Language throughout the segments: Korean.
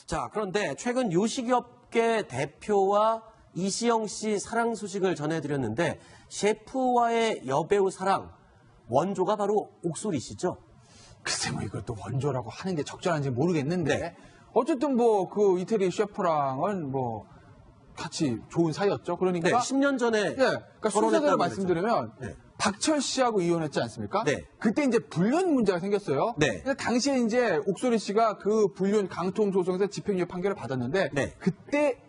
자, 그런데 최근 요식업계 대표와 이시영 씨 사랑 소식을 전해드렸는데 셰프와의 여배우 사랑, 원조가 바로 옥소리 씨죠? 글쎄 뭐 이것도 원조라고 하는 게 적절한지 모르겠는데 네. 어쨌든 뭐 그 이태리 셰프랑은 뭐 같이 좋은 사이였죠. 그러니까 네, 10년 전에 그러니까 순서대로 결혼했다고 말씀드리면 네. 박철 씨하고 이혼했지 않습니까? 네. 그때 이제 불륜 문제가 생겼어요. 네. 근데 당시에 이제 옥소리 씨가 그 불륜 강통 소송에서 집행유예 판결을 받았는데 네. 그때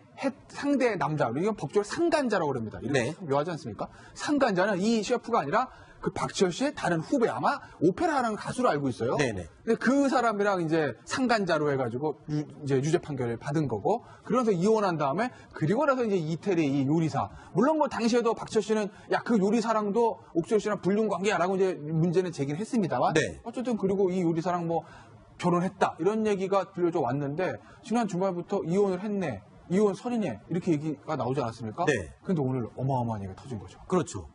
상대 남자, 이건 법적으로 상간자라고 합니다. 이렇게 네. 참 묘하지 않습니까? 상간자는 이 셰프가 아니라 그 박철 씨의 다른 후배, 아마 오페라하는 가수로 알고 있어요. 네네. 근데 그 사람이랑 이제 상간자로 해가지고 이제 유죄 판결을 받은 거고, 그러면서 이혼한 다음에 그리고 나서 이제 이태리 이 요리사, 물론 뭐 당시에도 박철 씨는 야 그 요리사랑도 옥소리 씨랑 불륜 관계야라고 이제 문제는 제기를 했습니다만, 네. 어쨌든 그리고 이 요리사랑 뭐 결혼했다 이런 얘기가 들려져 왔는데 지난 주말부터 이혼을 했네, 이혼 설이네 이렇게 얘기가 나오지 않았습니까? 네. 근데 오늘 어마어마한 얘기가 터진 거죠. 그렇죠.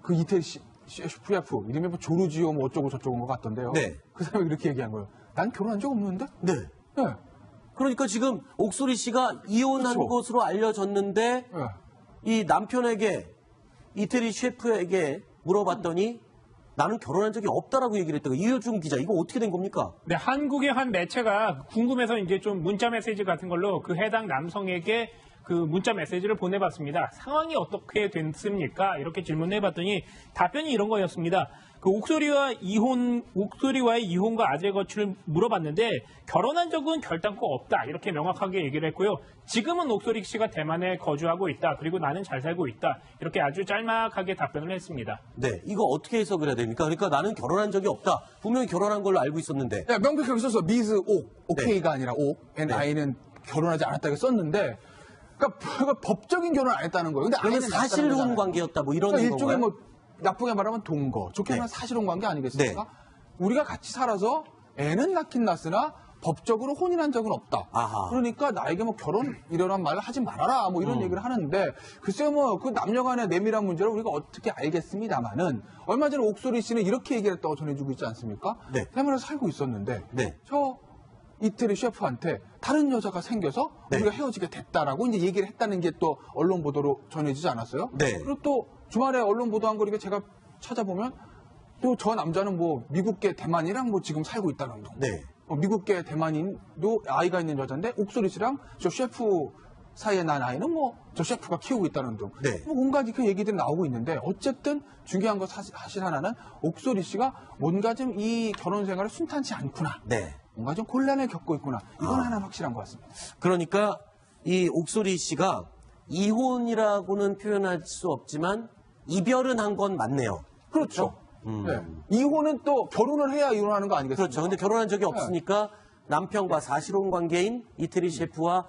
그 이태리 셰프 이름이 뭐 조르지오 뭐 어쩌고 저쩌고 것 같던데요. 네. 그 사람이 그렇게 얘기한 거예요. 난 결혼한 적 없는데? 네. 네. 그러니까 지금 옥소리 씨가 이혼한 그렇죠. 것으로 알려졌는데 네. 이 남편에게 이태리 셰프에게 물어봤더니 나는 결혼한 적이 없다라고 얘기를 했다고. 이효중 기자, 이거 어떻게 된 겁니까? 네, 한국의 한 매체가 궁금해서 이제 좀 문자 메시지 같은 걸로 그 해당 남성에게 그 문자 메시지를 보내봤습니다. 상황이 어떻게 됐습니까? 이렇게 질문을 해봤더니 답변이 이런 거였습니다. 그 옥소리와의 이혼과 아재 거취를 물어봤는데 결혼한 적은 결단코 없다. 이렇게 명확하게 얘기를 했고요. 지금은 옥소리 씨가 대만에 거주하고 있다. 그리고 나는 잘 살고 있다. 이렇게 아주 짤막하게 답변을 했습니다. 네, 이거 어떻게 해석을 해야 됩니까? 그러니까 나는 결혼한 적이 없다. 분명히 결혼한 걸로 알고 있었는데. 야, 명백하게 써서 미즈 오케이가 아니라 NI는 결혼하지 않았다고 썼는데, 그러니까 법적인 결혼 안 했다는 거예요. 근데 그러면 아이는 사실혼 낳았다는 거잖아요. 관계였다. 뭐 이런 그러니까 건가요? 일종의 뭐 나쁘게 말하면 동거, 좋게 말하면 네. 사실혼 관계 아니겠습니까? 네. 우리가 같이 살아서 애는 낳긴 낳았으나 법적으로 혼인한 적은 없다. 아하. 그러니까 나에게 뭐 결혼 이런 말을 하지 말아라 뭐 이런 얘기를 하는데, 글쎄요 뭐 그 남녀간의 내밀한 문제를 우리가 어떻게 알겠습니다만은 얼마 전에 옥소리 씨는 이렇게 얘기를 했다고 전해주고 있지 않습니까? 네. 대만에서 살고 있었는데 네. 저 이태리 셰프한테 다른 여자가 생겨서 네. 우리가 헤어지게 됐다라고 이제 얘기를 했다는 게 또 언론 보도로 전해지지 않았어요? 네. 그리고 또 주말에 언론 보도한 거 이렇게 제가 찾아보면 또 저 남자는 뭐 미국계 대만이랑 뭐 지금 살고 있다는 둥. 네. 미국계 대만인도 아이가 있는 여자인데 옥소리 씨랑 저 셰프 사이에 난 아이는 뭐 저 셰프가 키우고 있다는 둥. 네. 뭐 온갖 그 얘기들이 나오고 있는데, 어쨌든 중요한 거 사실 하나는 옥소리 씨가 뭔가 좀 이 결혼 생활을 순탄치 않구나. 네. 뭔가 좀 곤란을 겪고 있구나. 이건 하나 확실한 것 같습니다. 그러니까 이 옥소리 씨가 이혼이라고는 표현할 수 없지만 이별은 한 건 맞네요. 그렇죠. 네. 이혼은 또 결혼을 해야 이혼하는 거 아니겠습니까? 그렇죠. 근데 결혼한 적이 없으니까 남편과 사실혼 관계인 이태리 셰프와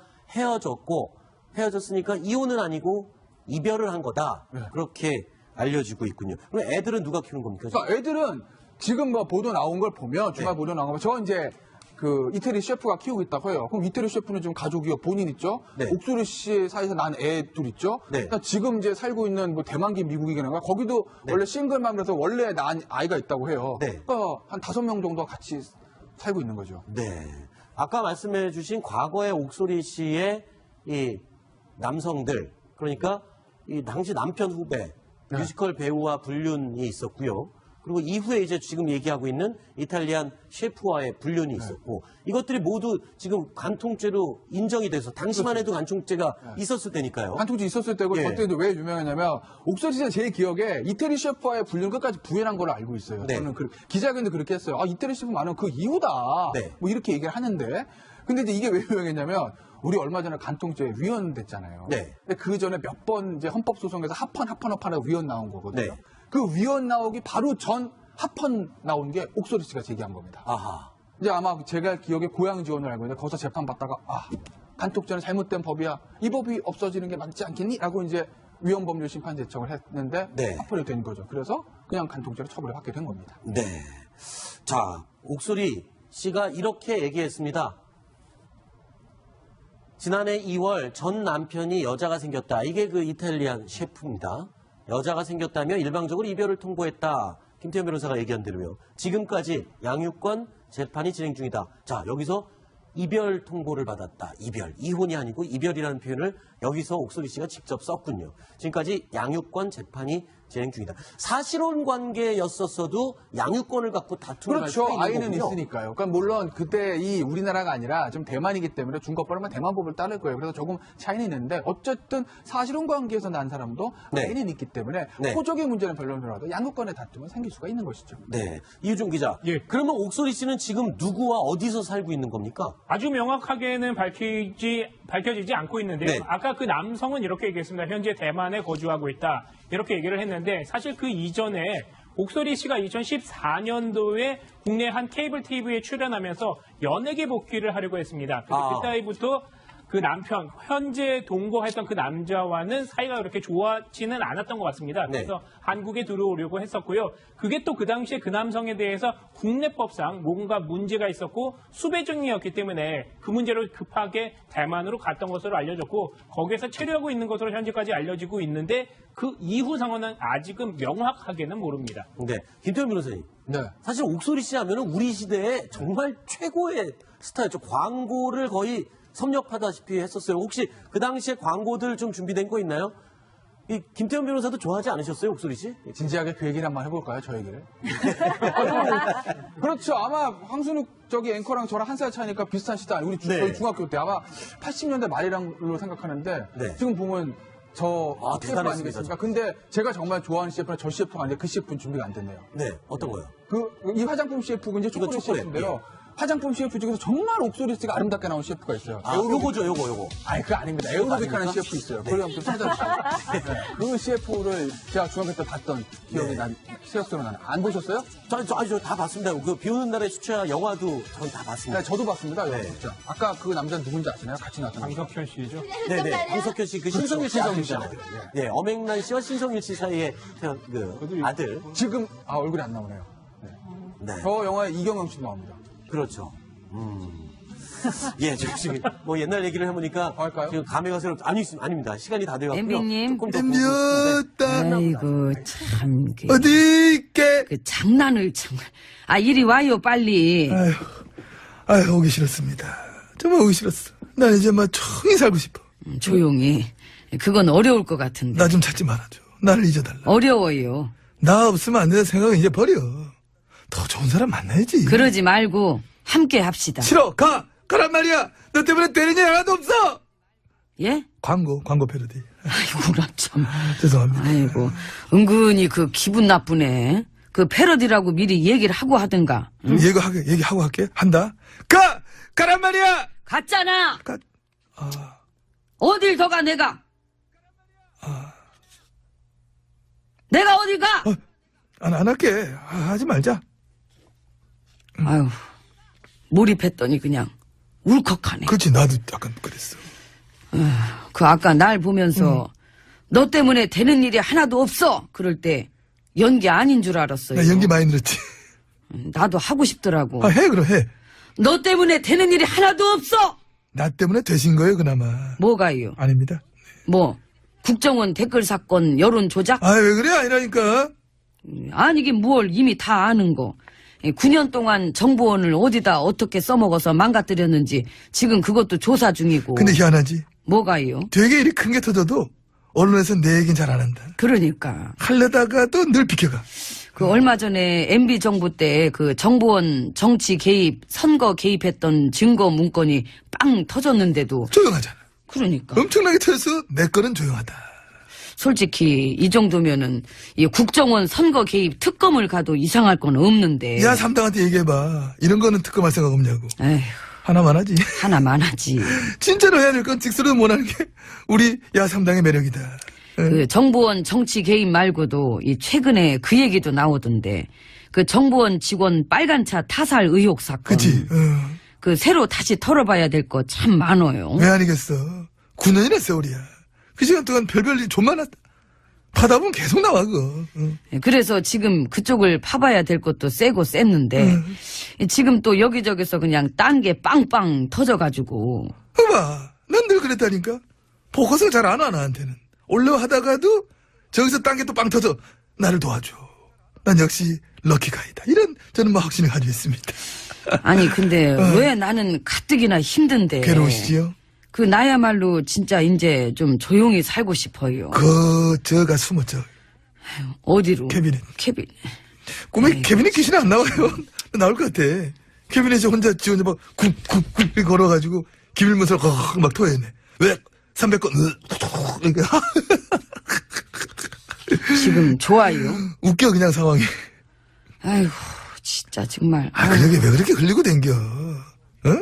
헤어졌으니까 이혼은 아니고 이별을 한 거다. 네. 그렇게 알려지고 있군요. 그럼 애들은 누가 키우는 겁니까? 그러니까 애들은 지금 뭐 보도 나온 걸 보면, 주말 네. 보도 나온 거 보면, 저 이제 그 이태리 셰프가 키우고 있다고 해요. 그럼 이태리 셰프는 지금 가족이요. 본인 있죠? 네. 옥소리 씨 사이에서 난 애 둘 있죠? 네. 그러니까 지금 이제 살고 있는 뭐 대만계 미국이긴가 거기도 네. 원래 싱글맘이라서 원래 낳은 아이가 있다고 해요. 네. 그러니까 한 5명 정도 같이 살고 있는 거죠. 네. 아까 말씀해 주신 과거의 옥소리 씨의 이 남성들, 그러니까 이 당시 남편 후배, 네. 뮤지컬 배우와 불륜이 있었고요. 그리고 이후에 이제 지금 얘기하고 있는 이탈리안 셰프와의 불륜이 있었고, 이것들이 모두 지금 간통죄로 인정이 돼서 당시만 해도 간통죄가 있었을 때니까요. 한통지 있었을 때고, 예. 그때도 왜 유명하냐면 옥소리 씨가 제 기억에 이태리 셰프와의 불륜 끝까지 부인한 걸로 알고 있어요. 네. 저는 기자회견도 그렇게 했어요. 아, 이태리 셰프 많으면 그 이유다. 네. 뭐 이렇게 얘기를 하는데, 근데 이제 이게 왜 유명했냐면 우리 얼마 전에 간통죄 위헌 됐잖아요. 네. 근데 그 전에 몇 번 이제 헌법소송에서 합헌하고 위헌 나온 거거든요. 네. 그 위헌 나오기 바로 전 합헌 나온 게 옥소리 씨가 제기한 겁니다. 아하. 이제 아마 제가 기억에 고향 지원을 알고 있는데 거기서 재판 받다가 간통죄는 잘못된 법이야. 이 법이 없어지는 게 맞지 않겠니? 라고 이제 위헌법률 심판 제청을 했는데 네. 합헌이 된 거죠. 그래서 그냥 간통죄로 처벌을 받게 된 겁니다. 네. 자, 옥소리 씨가 이렇게 얘기했습니다. 지난해 2월 전 남편이 여자가 생겼다. 이게 그 이탈리안 셰프입니다. 여자가 생겼다며 일방적으로 이별을 통보했다. 김태현 변호사가 얘기한 대로요. 지금까지 양육권 재판이 진행 중이다. 자, 여기서 이별 통보를 받았다. 이별. 이혼이 아니고 이별이라는 표현을 여기서 옥소리 씨가 직접 썼군요. 지금까지 양육권 재판이 진행 중이다. 사실혼 관계였었어도 양육권을 갖고 다툼을 할 수가 그렇죠. 있는 아이는 거군요. 있으니까요. 그러니까 물론 그때 이 우리나라가 아니라 좀 대만이기 때문에 중국법은 대만법을 따를 거예요. 그래서 조금 차이는 있는데 어쨌든 사실혼 관계에서 난 사람도 네. 아이는 있기 때문에 네. 호적의 문제는 별로더라도 양육권의 다툼은 생길 수가 있는 것이죠. 네. 이유준 기자. 예. 그러면 옥소리 씨는 지금 누구와 어디서 살고 있는 겁니까? 아주 명확하게는 밝혀지지 않고 있는데요. 네. 아까 그 남성은 이렇게 얘기했습니다. 현재 대만에 거주하고 있다. 이렇게 얘기를 했는데 사실 그 이전에 옥소리 씨가 2014년도에 국내 한 케이블 TV에 출연하면서 연예계 복귀를 하려고 했습니다. 근데 아. 그때부터 그 남편, 현재 동거했던 그 남자와는 사이가 그렇게 좋아지는 않았던 것 같습니다. 네. 그래서 한국에 들어오려고 했었고요. 그게 또 그 당시에 그 남성에 대해서 국내법상 뭔가 문제가 있었고 수배 중이었기 때문에 그 문제로 급하게 대만으로 갔던 것으로 알려졌고 거기에서 체류하고 있는 것으로 현재까지 알려지고 있는데 그 이후 상황은 아직은 명확하게는 모릅니다. 네. 김태현 변호사님. 네. 사실 옥소리 씨 하면은 우리 시대에 정말 최고의 스타였죠. 광고를 거의 섭렵하다시피 했었어요. 혹시 그 당시에 광고들 좀 준비된 거 있나요? 이 김태현 변호사도 좋아하지 않으셨어요, 옥소리 씨? 진지하게 그 얘기를 한번 해볼까요, 저 얘기를? 그렇죠. 아마 황순욱 저기 앵커랑 저랑 한 살 차이니까 비슷한 시대 아니에요. 네. 저희 중학교 때 아마 80년대 말이라고 생각하는데 네. 지금 보면 저 아, CF 대단했습니다, 아니겠습니까? 근데 제가 정말 좋아하는 CF는 저 CF가 아닌데 그 CF는 준비가 안 됐네요. 네. 어떤 거요? 이 화장품 CF가 이제 초콜릿 초콜릿, CF인데요. 화장품 CF 중에서 정말 옥소리 씨가 아름답게 나온 CF가 있어요. 아, 요거죠, 요거. 아니, 그거 아닙니다. 에어로빅하는 아닙니까? CF 있어요. 그걸 한번 찾아주세요. 그 CF를 제가 중학교 때 봤던 기억이 네. 난, 새록새록 나네. 안 보셨어요? 저 다 봤습니다. 그 비 오는 날의 수채화 영화도 전 다 봤습니다. 네, 저도 봤습니다. 네. 진짜. 아까 그 남자는 누군지 아시나요? 같이 나왔던 거. 강석현 씨죠. 네네. 황석현 씨, 그 신성일 씨 신성일 아들이잖아요. 씨 아들, 네, 엄앵란 씨와 신성일 씨 사이에 태어난 그 아들. 지금, 얼굴이 안 나오네요. 네. 저 영화에 이경영 씨도 나옵니다. 그렇죠. 예, 저 지금 뭐 옛날 얘기를 해보니까 할까요? 지금 감회가 새롭 아닙니다. 시간이 다 돼가고요. 엠비님. 조금 더 보고 싶은데. 아이고 참 어디 있게? 그 장난을 정말 이리 와요 빨리. 아휴, 오기 싫었습니다. 정말 오기 싫었어. 난 이제 막 조용히 살고 싶어. 조용히. 그건 어려울 것 같은데. 나 좀 찾지 말아줘. 나를 잊어달라. 어려워요. 나 없으면 안 된다는 생각은 이제 버려. 더 좋은 사람 만나야지. 그러지 말고 함께 합시다. 싫어. 가란 말이야. 너 때문에 되는 일 하나도 없어. 예? 광고 패러디. 아이고 나 참. 죄송합니다. 아이고 은근히 그 기분 나쁘네. 그 패러디라고 미리 얘기를 하고 하든가. 응? 얘기하고 할게. 한다. 가란 말이야. 갔잖아. 가. 어딜 더 가 내가. 내가 어디 가? 안 할게. 하지 말자. 아유 몰입했더니 그냥 울컥하네. 그렇지. 나도 약간 그랬어. 그 아까 날 보면서 너 때문에 되는 일이 하나도 없어. 그럴 때 연기 아닌 줄 알았어요. 나 연기 많이 늘었지. 나도 하고 싶더라고. 해, 그럼 해. 너 때문에 되는 일이 하나도 없어. 나 때문에 되신 거예요, 그나마. 뭐가요? 아닙니다. 뭐 국정원 댓글 사건 여론 조작? 왜 그래? 아니라니까. 아니긴 뭘 이미 다 아는 거. 9년 동안 정보원을 어디다 어떻게 써먹어서 망가뜨렸는지 지금 그것도 조사 중이고. 근데 희한하지. 뭐가요? 되게 일이 큰 게 터져도 언론에서 내 얘기는 잘 안 한다. 그러니까 하려다가 또 늘 비켜가. 그 얼마 전에 MB 정부 때 그 정보원 정치 개입, 선거 개입했던 증거 문건이 빵 터졌는데도. 조용하잖아. 그러니까 엄청나게 터져서 내 거는 조용하다. 솔직히 이 정도면은 이 국정원 선거 개입 특검을 가도 이상할 건 없는데. 야, 삼당한테 얘기해봐. 이런 거는 특검할 생각 없냐고. 에휴, 하나만 하지. 하나만 하지. 진짜로 해야 될 건 직설로 못하는 게 우리 야 삼당의 매력이다. 그 정보원 정치 개입 말고도 이 최근에 그 얘기도 나오던데 그 정보원 직원 빨간 차 타살 의혹 사건. 그치? 그 새로 다시 털어봐야 될 거 참 많아요. 왜 아니겠어. 9년이나 세월이야. 그 시간 동안 별별 일 좀 많았다. 파다 보면 계속 나와, 그거. 그래서 지금 그쪽을 파봐야 될 것도 세고 셌는데 지금 또 여기저기서 그냥 딴 게 빵빵 터져가지고. 봐봐. 난 늘 그랬다니까. 포커스를 잘 안 와, 나한테는. 올려하다가도 저기서 딴 게 또 빵 터져. 나를 도와줘. 난 역시 럭키가이다. 이런 저는 뭐 확신을 가지고 있습니다. 아니 근데 왜 나는 가뜩이나 힘든데. 괴로우시지요? 그 나야말로 진짜 이제 좀 조용히 살고 싶어요. 저가 숨었죠. 어디로? 캐비넷. 캐비넷. 꿈에 캐비넷 귀신이 안 나와요. 나올 것 같아. 캐비넷에 혼자 지 혼자 막 쿡쿡쿡 걸어가지고 기밀문서를 막 토해내. 왜? 300건 지금 좋아요. 웃겨 그냥 상황이. 아이고 진짜 정말. 그러게 왜 그렇게 흘리고 댕겨? 어?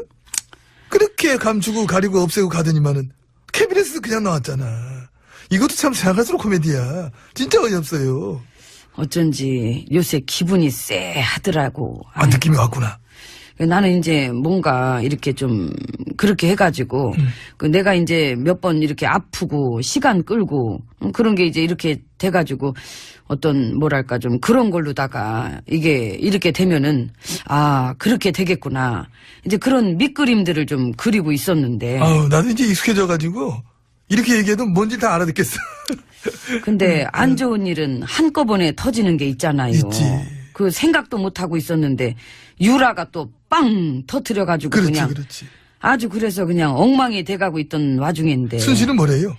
그렇게 감추고 가리고 없애고 가더니만은 캐비넷에서 그냥 나왔잖아. 이것도 참 생각할수록 코미디야. 진짜 어이없어요. 어쩐지 요새 기분이 쎄하더라고. 아, 느낌이 왔구나. 나는 이제 뭔가 이렇게 좀 그렇게 해가지고 그 내가 이제 몇 번 이렇게 아프고 시간 끌고 그런 게 이제 이렇게 돼가지고 어떤 뭐랄까 좀 그런 걸로다가 이게 이렇게 되면은 아 그렇게 되겠구나 이제 그런 밑그림들을 좀 그리고 있었는데 아우, 나도 이제 익숙해져가지고 이렇게 얘기해도 뭔지 다 알아듣겠어. 근데 안 좋은 일은 한꺼번에 터지는 게 있잖아요. 있지. 그 생각도 못 하고 있었는데 유라가 또 빵 터트려가지고 그렇지, 그냥 그렇지. 아주 그래서 그냥 엉망이 돼가고 있던 와중인데 순실은 뭐래요?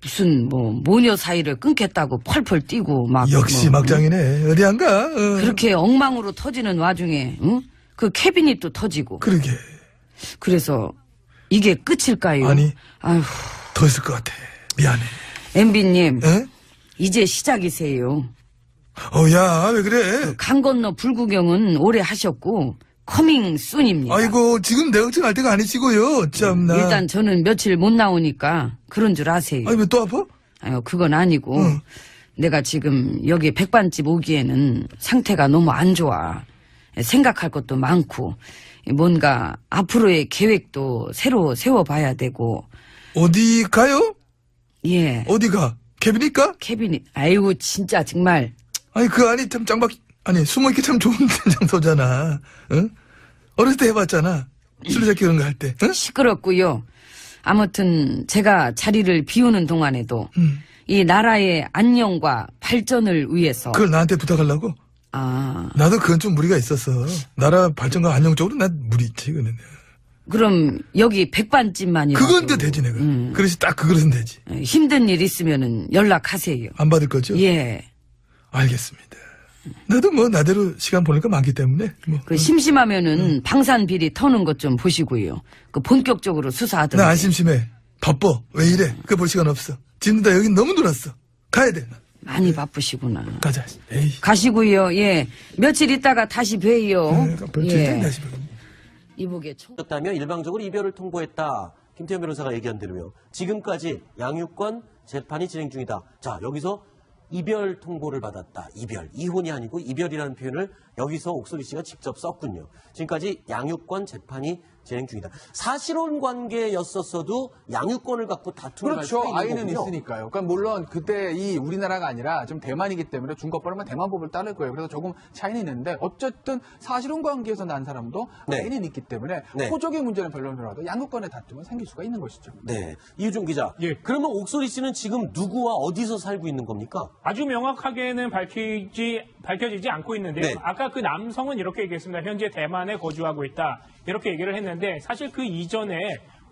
무슨 뭐 모녀 사이를 끊겠다고 펄펄 뛰고 막 역시 뭐, 막장이네. 어디 안 가? 그렇게 엉망으로 터지는 와중에 응? 그 캐비닛도 터지고 그러게. 그래서 이게 끝일까요? 아니. 아휴 더 있을 것 같아. 미안해. MB님 에? 이제 시작이세요. 야, 왜 그래? 강 건너 불구경은 오래 하셨고 커밍 순입니다. 아이고, 지금 내 걱정할 때가 아니시고요. 참나. 일단 저는 며칠 못 나오니까 그런 줄 아세요. 아니, 왜 또 아파? 아유, 그건 아니고 응. 내가 지금 여기 백반집 오기에는 상태가 너무 안 좋아. 생각할 것도 많고 뭔가 앞으로의 계획도 새로 세워봐야 되고 어디 가요? 예 어디 가? 캐비닛 가? 캐비닛 아이고 진짜 정말 아니, 그 안이 참 아니, 숨어있기 참 좋은 장소잖아. 응? 어렸을 때 해봤잖아. 술래잡기 그런 거 할 때. 응? 시끄럽고요. 아무튼 제가 자리를 비우는 동안에도 이 나라의 안녕과 발전을 위해서 그걸 나한테 부탁하려고? 아 나도 그건 좀 무리가 있었어. 나라 발전과 안녕 쪽으로 난 무리 있지, 그는. 그럼 여기 백반집만이라도 그건 또 되지, 내가. 그릇이 딱 그 그릇은 되지. 힘든 일 있으면은 연락하세요. 안 받을 거죠? 예. 알겠습니다. 나도 뭐 나대로 시간 보낼 거 많기 때문에. 뭐. 그 심심하면은 방산 비리 터는 것 좀 보시고요. 그 본격적으로 수사하던데. 나 안 심심해. 바빠. 왜 이래? 그거 볼 시간 없어. 지금 나 여기 너무 놀았어. 가야 돼. 많이 바쁘시구나. 가자. 에이. 가시고요. 예. 며칠 있다가 다시 봬요. 별칠장 다시 봐. 이복의 총. 다며 일방적으로 이별을 통보했다. 김태현 변호사가 얘기한 대로요. 지금까지 양육권 재판이 진행 중이다. 자, 여기서 이별 통보를 받았다. 이별. 이혼이 아니고 이별이라는 표현을 여기서 옥소리 씨가 직접 썼군요. 지금까지 양육권 재판이 진행 중이다. 사실혼 관계였었어도 양육권을 갖고 다툼을 할 수가 그렇죠. 있는 아이는 거군요. 있으니까요. 그러니까 물론 그때 이 우리나라가 아니라 좀 대만이기 때문에 중국법은 대만법을 따를 거예요. 그래서 조금 차이는 있는데 어쨌든 사실혼 관계에서 난 사람도 네. 아이는 있기 때문에 네. 호적의 문제는 별로더라도 양육권의 다툼은 생길 수가 있는 것이죠. 네. 이유준 기자. 예. 그러면 옥소리 씨는 지금 누구와 어디서 살고 있는 겁니까? 아주 명확하게는 밝혀지지 않고 있는데요. 네. 아까 그 남성은 이렇게 얘기했습니다. 현재 대만에 거주하고 있다. 이렇게 얘기를 했는데 사실 그 이전에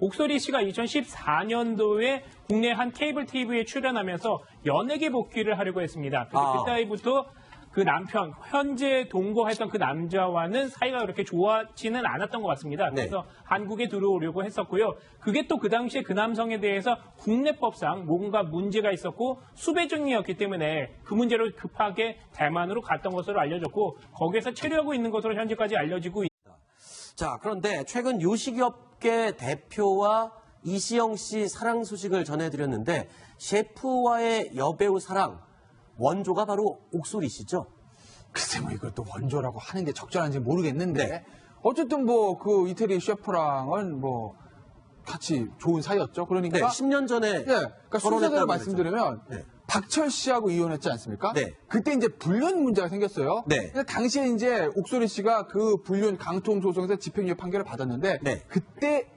옥소리 씨가 2014년도에 국내 한 케이블 TV에 출연하면서 연예계 복귀를 하려고 했습니다. 근데 그때부터 그 남편, 현재 동거했던 그 남자와는 사이가 그렇게 좋아지는 않았던 것 같습니다. 네. 그래서 한국에 들어오려고 했었고요. 그게 또 그 당시에 그 남성에 대해서 국내법상 뭔가 문제가 있었고 수배 중이었기 때문에 그 문제로 급하게 대만으로 갔던 것으로 알려졌고 거기에서 체류하고 있는 것으로 현재까지 알려지고 있습니다. 자, 그런데 최근 요식업계 대표와 이시영 씨 사랑 소식을 전해드렸는데 셰프와의 여배우 사랑 원조가 바로 옥소리 씨죠. 글쎄 뭐 이것도 원조라고 하는 게 적절한지 모르겠는데 네. 어쨌든 뭐 그 이태리 셰프랑은 뭐 같이 좋은 사이였죠. 네, 그러니까 10년 전에 네, 그러니까 순서대로 결혼했다고 말씀드리면 그랬죠. 네. 박철 씨하고 이혼했지 않습니까? 네. 그때 이제 불륜 문제가 생겼어요. 네. 근데 당시에 이제 옥소리 씨가 그 불륜 강통 소송에서 집행유예 판결을 받았는데 네. 그때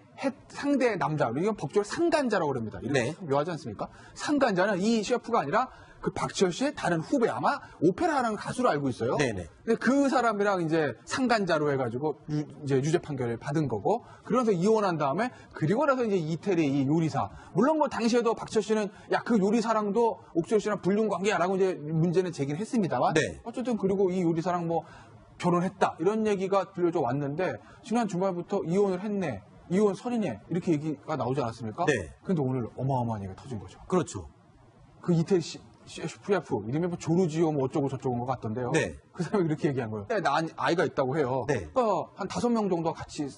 상대 남자, 이건 법적으로 상간자라고 그럽니다. 이렇게 네. 참 묘하지 않습니까? 상간자는 이 셰프가 아니라 그 박지현 씨의 다른 후배 아마 오페라라는 가수로 알고 있어요. 네네. 근데 그 사람이랑 이제 상간자로 해가지고 이제 유죄 판결을 받은 거고 그러면서 이혼한 다음에 그리고 나서 이제 이태리 이 요리사 물론 뭐 당시에도 박지현 씨는 야 그 요리사랑도 옥소리 씨랑 불륜 관계야라고 이제 문제는 제기를 했습니다만 네. 어쨌든 그리고 이 요리사랑 뭐 결혼했다 이런 얘기가 들려져 왔는데 지난 주말부터 이혼을 했네. 이혼 설이네 이렇게 얘기가 나오지 않았습니까? 네. 근데 오늘 어마어마한 얘기가 터진 거죠. 그렇죠. 그 이태리 셰프 이름이 뭐 조르지오 뭐 어쩌고 저쩌고 것 같던데요. 네. 그 사람이 그렇게 얘기한 거예요. 나 아이가 있다고 해요. 네. 그러니까 한 5명 정도 같이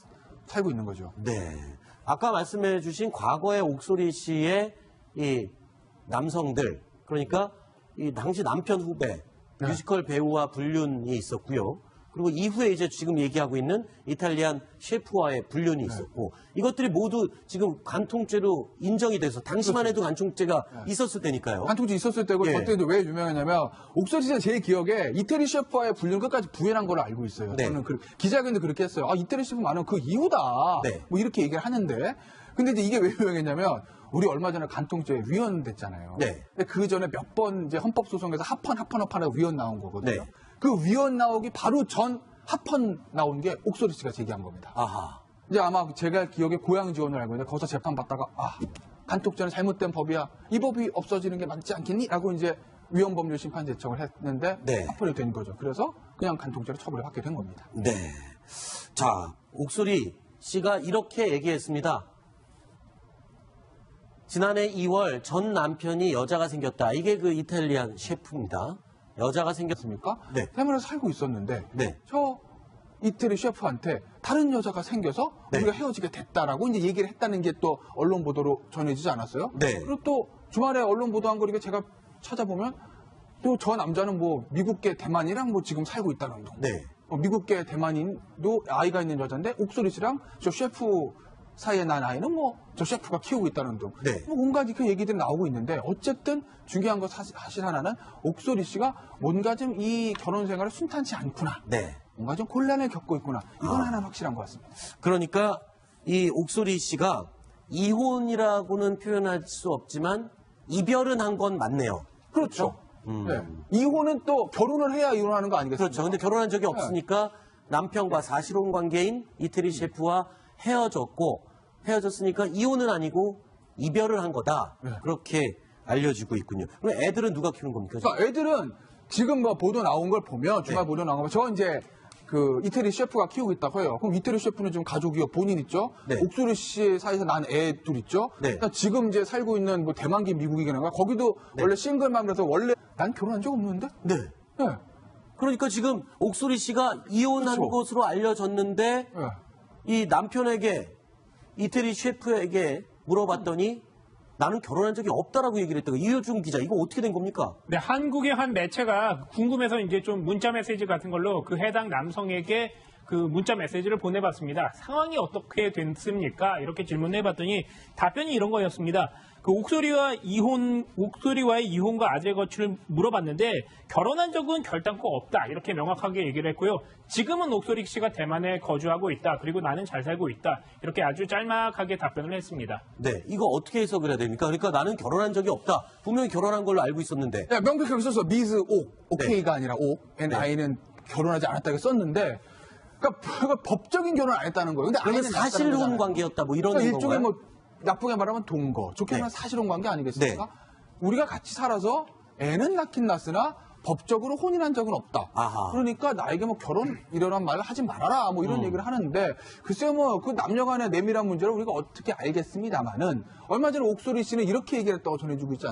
살고 있는 거죠. 네. 아까 말씀해 주신 과거의 옥소리 씨의 이 남성들, 그러니까 이 당시 남편 후배, 네. 뮤지컬 배우와 불륜이 있었고요. 그리고 이후에 이제 지금 얘기하고 있는 이탈리안 셰프와의 불륜이 있었고, 이것들이 모두 지금 간통죄로 인정이 돼서 당시만 해도 간통죄가 있었을 때니까요. 한통지 있었을 때고 예. 저때도 왜 유명하냐면 옥소리 씨가 제 기억에 이태리 셰프와의 불륜 끝까지 부인한 걸로 알고 있어요. 네. 저는 기자회견도 그렇게 했어요. 아 이태리 셰프 많으면 그 이유다. 네. 뭐 이렇게 얘기를 하는데 근데 이제 이게 왜 유명했냐면 우리 얼마 전에 간통죄 위헌 됐잖아요. 네. 근데 그 전에 몇 번 이제 헌법소송에서 합헌하고 위헌 나온 거거든요. 네. 그 위헌 나오기 바로 전 합헌 나온 게 옥소리 씨가 제기한 겁니다. 아하. 이제 아마 제가 기억에 고향 지원을 알고 있는데 거기서 재판 받다가 간통죄는 잘못된 법이야. 이 법이 없어지는 게 맞지 않겠니? 라고 이제 위헌법률 심판 제청을 했는데 네. 합헌이 된 거죠. 그래서 그냥 간통죄로 처벌을 받게 된 겁니다. 네. 자, 옥소리 씨가 이렇게 얘기했습니다. 지난해 2월 전 남편이 여자가 생겼다. 이게 그 이탈리안 셰프입니다. 여자가 생겼습니까? 네. 태문에서 살고 있었는데 네. 저 이태리 셰프한테 다른 여자가 생겨서 네. 우리가 헤어지게 됐다라고 이제 얘기를 했다는 게 또 언론 보도로 전해지지 않았어요? 네. 그리고 또 주말에 언론 보도한 거 이렇게 제가 찾아보면 또 저 남자는 뭐 미국계 대만이랑 뭐 지금 살고 있다는 둥. 네. 미국계 대만인도 아이가 있는 여자인데 옥소리 씨랑 저 셰프 사이에 난 아이는 뭐 저 셰프가 키우고 있다는 둥. 네. 뭐 온갖 그 얘기들이 나오고 있는데 어쨌든 중요한 거 사실 하나는 옥소리 씨가 뭔가 좀 이 결혼 생활을 순탄치 않구나. 네. 뭔가 좀 곤란을 겪고 있구나. 이건 하나 확실한 것 같습니다. 그러니까 이 옥소리 씨가 이혼이라고는 표현할 수 없지만 이별은 한 건 맞네요. 그렇죠. 네. 이혼은 또 결혼을 해야 이혼하는 거 아니겠습니까? 그렇죠. 근데 결혼한 적이 없으니까 남편과 사실혼 관계인 이태리 셰프와 헤어졌으니까 이혼은 아니고 이별을 한 거다. 네. 그렇게 알려지고 있군요. 그럼 애들은 누가 키우는 겁니까? 그러니까 애들은 지금 뭐 보도 나온 걸 보면 주말 네. 보도 나온 거 보면 저 이제 그 이태리 셰프가 키우고 있다고 해요. 그럼 이태리 셰프는 지금 가족이요. 본인 있죠. 네. 옥소리 씨 사이에서 난 애 둘 있죠. 네. 그러니까 지금 이제 살고 있는 뭐 대만계 미국이긴가 거기도 원래 싱글맘이라서 원래 난 결혼한 적 없는데. 네. 네. 그러니까 지금 옥소리 씨가 이혼한 그렇죠. 것으로 알려졌는데 네. 이 남편에게 이태리 셰프에게 물어봤더니 나는 결혼한 적이 없다라고 얘기를 했다고. 이효중 기자, 이거 어떻게 된 겁니까? 네, 한국의 한 매체가 궁금해서 이제 좀 문자 메시지 같은 걸로 그 해당 남성에게 그 문자 메시지를 보내봤습니다. 상황이 어떻게 됐습니까? 이렇게 질문을 해봤더니 답변이 이런 거였습니다. 그 옥소리와의 이혼과 아재 거취를 물어봤는데 결혼한 적은 결단코 없다. 이렇게 명확하게 얘기를 했고요. 지금은 옥소리 씨가 대만에 거주하고 있다. 그리고 나는 잘 살고 있다. 이렇게 아주 짤막하게 답변을 했습니다. 네, 이거 어떻게 해석을 해야 됩니까? 그러니까 나는 결혼한 적이 없다. 분명히 결혼한 걸로 알고 있었는데. 야, 명백하게 썼어. 미즈 오케이가 아니라 NI는 결혼하지 않았다고 썼는데 그러니까 법적인 결혼 안 했다는 거예요. 근데 그러면 아이는 낳았다는 사실혼 거잖아요. 관계였다. 뭐 이런 그러니까 건가요? 일종의 뭐 나쁘게 말하면 동거, 좋게 말하면 네. 사실혼 관계 아니겠습니까? 네. 우리가 같이 살아서 애는 낳긴 낳았으나 법적으로 혼인한 적은 없다. 아하. 그러니까 나에게 뭐 결혼 이런 말을 하지 말아라 뭐 이런 얘기를 하는데 글쎄요 뭐 그 남녀간의 내밀한 문제를 우리가 어떻게 알겠습니다만은 얼마 전에 옥소리 씨는 이렇게 얘기를 했다고 전해주고 있지 않습니까?